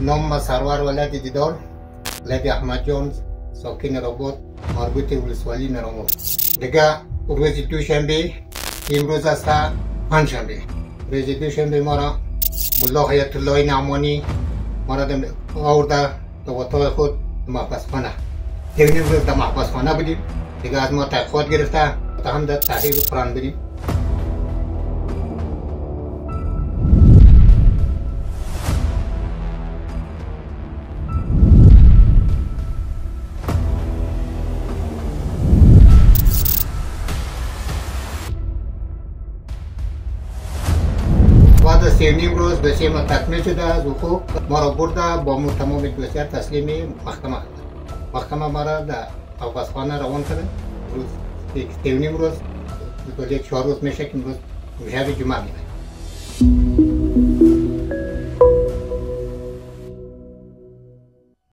نام سرور ولد دیدار ولد احمد جان ساکن رباط مربوط ولسوالی نرامور. دیگه روز دوشنبه امروز است پنجشنبه. روز دوشنبه ما را ملا حیات الله نعمانی ما را آورده تا اتاق خود محبسخانه. دیگه امروز در محبسخانه بودیم. دیگه از ما تحقیقات گرفته تا هم در تحقیق قرآن بریم. بعد از 3 روز دوسیه ما تکمیل شده از حقوق ما را برده با ما تمام دوسیه تسلیم محکمه. محکمه ما را در محبسخانه روان کرده. روز 3 روز 4 روز میشه که امروز شب جمعه میشه.